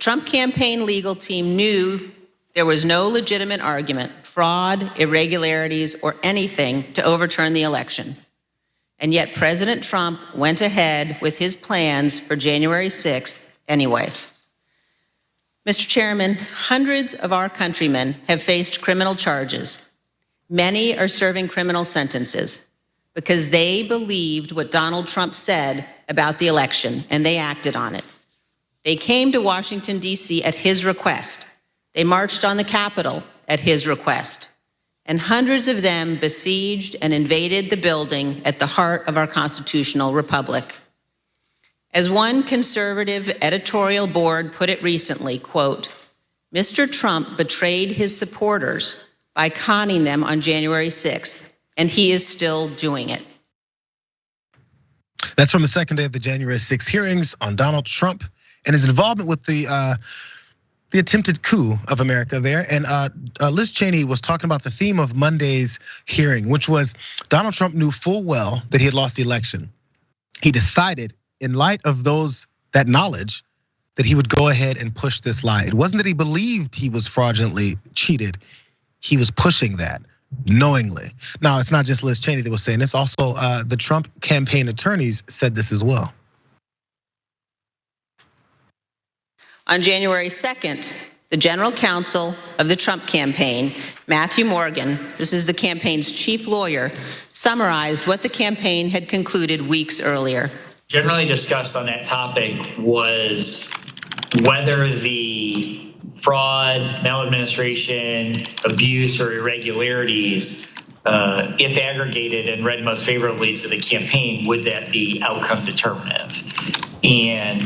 Trump campaign legal team knew there was no legitimate argument, fraud, irregularities, or anything to overturn the election. And yet President Trump went ahead with his plans for January 6th anyway. Mr. Chairman, hundreds of our countrymen have faced criminal charges. Many are serving criminal sentences because they believed what Donald Trump said about the election, and they acted on it. They came to Washington, D.C. at his request. They marched on the Capitol at his request. And hundreds of them besieged and invaded the building at the heart of our constitutional republic. As one conservative editorial board put it recently, quote, Mr. Trump betrayed his supporters by conning them on January 6th, and he is still doing it. That's from the second day of the January 6th hearings on Donald Trump and his involvement with the attempted coup of America there. And Liz Cheney was talking about the theme of Monday's hearing, which was Donald Trump knew full well that he had lost the election. He decided, in light of that knowledge, that he would go ahead and push this lie. It wasn't that he believed he was fraudulently cheated. He was pushing that knowingly. Now, it's not just Liz Cheney that was saying this. Also, the Trump campaign attorneys said this as well. On January 2nd, the general counsel of the Trump campaign, Matthew Morgan, this is the campaign's chief lawyer, summarized what the campaign had concluded weeks earlier. Generally discussed on that topic was whether the fraud, maladministration, abuse, or irregularities, if aggregated and read most favorably to the campaign, would that be outcome determinative? And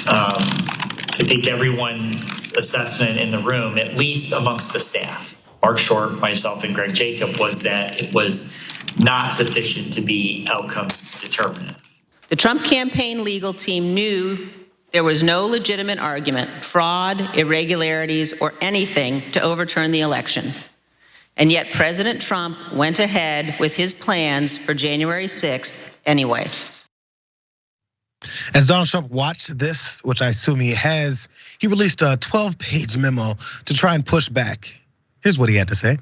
I think everyone's assessment in the room, at least amongst the staff, Mark Short, myself, and Greg Jacob, was that it was not sufficient to be outcome determinative. The Trump campaign legal team knew there was no legitimate argument, fraud, irregularities, or anything to overturn the election. And yet President Trump went ahead with his plans for January 6th anyway. As Donald Trump watched this, which I assume he has, he released a 12-page memo to try and push back. Here's what he had to say.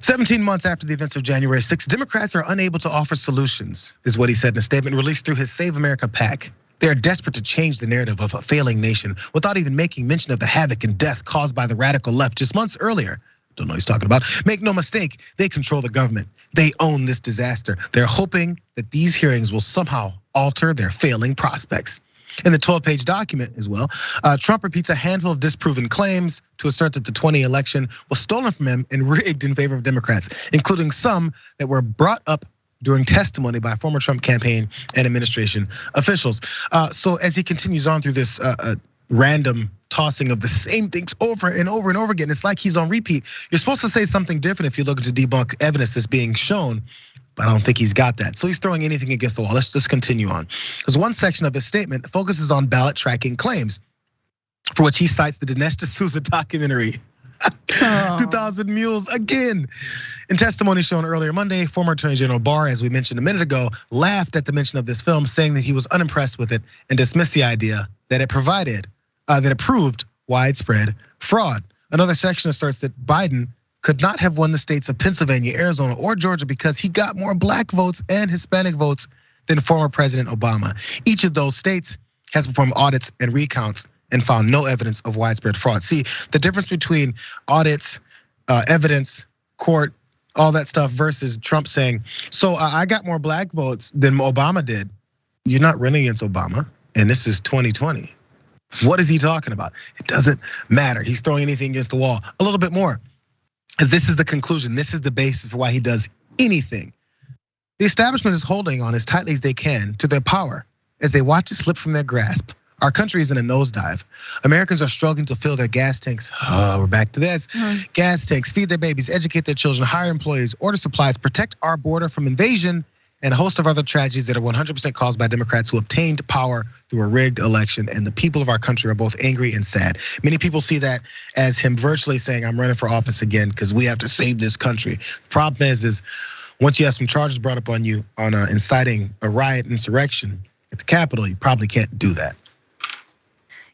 17 months after the events of January 6th, Democrats are unable to offer solutions, is what he said in a statement released through his Save America PAC. They are desperate to change the narrative of a failing nation without even making mention of the havoc and death caused by the radical left just months earlier. Don't know what he's talking about. Make no mistake, they control the government. They own this disaster. They're hoping that these hearings will somehow alter their failing prospects. In the 12-page document as well, Trump repeats a handful of disproven claims to assert that the 2020 election was stolen from him and rigged in favor of Democrats, including some that were brought up during testimony by former Trump campaign and administration officials. So as he continues on through this random tossing of the same things over and over and over again, it's like he's on repeat. You're supposed to say something different if you look to debunk evidence that's being shown, but I don't think he's got that. So he's throwing anything against the wall. Let's just continue on. Because one section of his statement focuses on ballot tracking claims, for which he cites the Dinesh D'Souza documentary. 2,000 Mules again. In testimony shown earlier Monday, former Attorney General Barr, as we mentioned a minute ago, laughed at the mention of this film, saying that he was unimpressed with it and dismissed the idea that it proved widespread fraud. Another section asserts that Biden could not have won the states of Pennsylvania, Arizona, or Georgia because he got more black votes and Hispanic votes than former President Obama. Each of those states has performed audits and recounts and found no evidence of widespread fraud. See, the difference between audits, evidence, court, all that stuff versus Trump saying, so I got more black votes than Obama did. You're not running against Obama, and this is 2020. What is he talking about? It doesn't matter. He's throwing anything against the wall. A little bit more, because this is the conclusion. This is the basis for why he does anything. The establishment is holding on as tightly as they can to their power as they watch it slip from their grasp. Our country is in a nosedive. Americans are struggling to fill their gas tanks. We're back to this. Gas tanks, feed their babies, educate their children, hire employees, order supplies, protect our border from invasion, and a host of other tragedies that are 100% caused by Democrats who obtained power through a rigged election. And the people of our country are both angry and sad. Many people see that as him virtually saying, I'm running for office again because we have to save this country. The problem is once you have some charges brought up on you on inciting a riot, insurrection at the Capitol, you probably can't do that.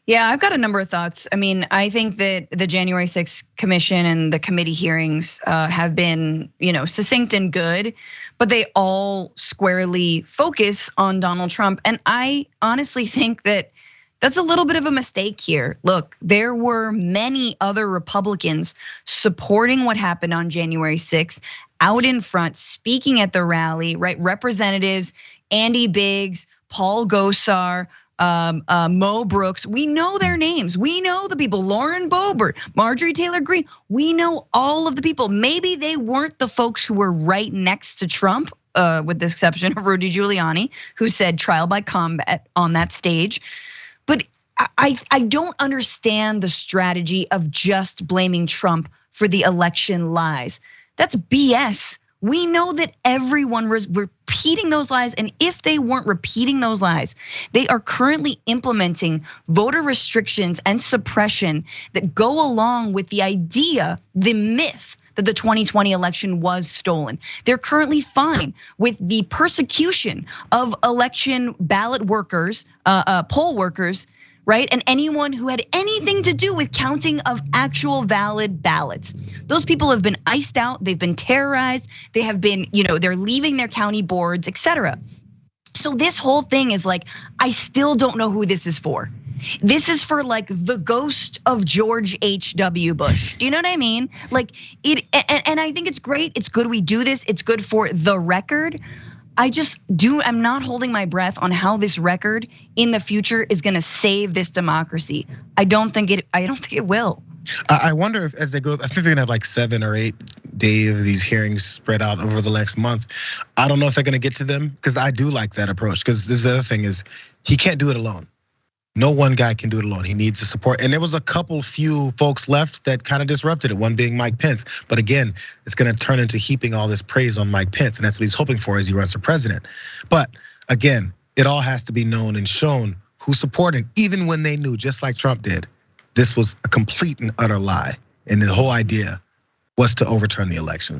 Yeah, I've got a number of thoughts. I mean, I think that the January 6th commission and the committee hearings have been, succinct and good, but they all squarely focus on Donald Trump. And I honestly think that that's a little bit of a mistake here. Look, there were many other Republicans supporting what happened on January 6th, out in front, speaking at the rally, right? Representatives Andy Biggs, Paul Gosar, Mo Brooks, we know their names. We know the people, Lauren Boebert, Marjorie Taylor Greene. We know all of the people. Maybe they weren't the folks who were right next to Trump, with the exception of Rudy Giuliani, who said trial by combat on that stage. But I don't understand the strategy of just blaming Trump for the election lies. That's BS. We know that everyone was repeating those lies, and if they weren't repeating those lies, they are currently implementing voter restrictions and suppression that go along with the idea, the myth, that the 2020 election was stolen. They're currently fine with the persecution of election ballot workers, poll workers, right? And anyone who had anything to do with counting of actual valid ballots. Those people have been iced out, they've been terrorized, they have been, they're leaving their county boards, etc. So this whole thing is like, I still don't know who this is for. This is for like the ghost of George H.W. Bush. Do you know what I mean? Like it, and I think it's great. It's good we do this. It's good for the record. I'm not holding my breath on how this record in the future is gonna save this democracy. I don't think it will. I wonder if as they go, I think they're gonna have like 7 or 8 days of these hearings spread out over the next month. I don't know if they're gonna get to them, because I do like that approach. Because this is the other thing is he can't do it alone. No one guy can do it alone. He needs the support. And there was a few folks left that kind of disrupted it, one being Mike Pence. But again, it's gonna turn into heaping all this praise on Mike Pence. And that's what he's hoping for as he runs for president. But again, it all has to be known and shown who supported, even when they knew, just like Trump did, this was a complete and utter lie. And the whole idea was to overturn the election.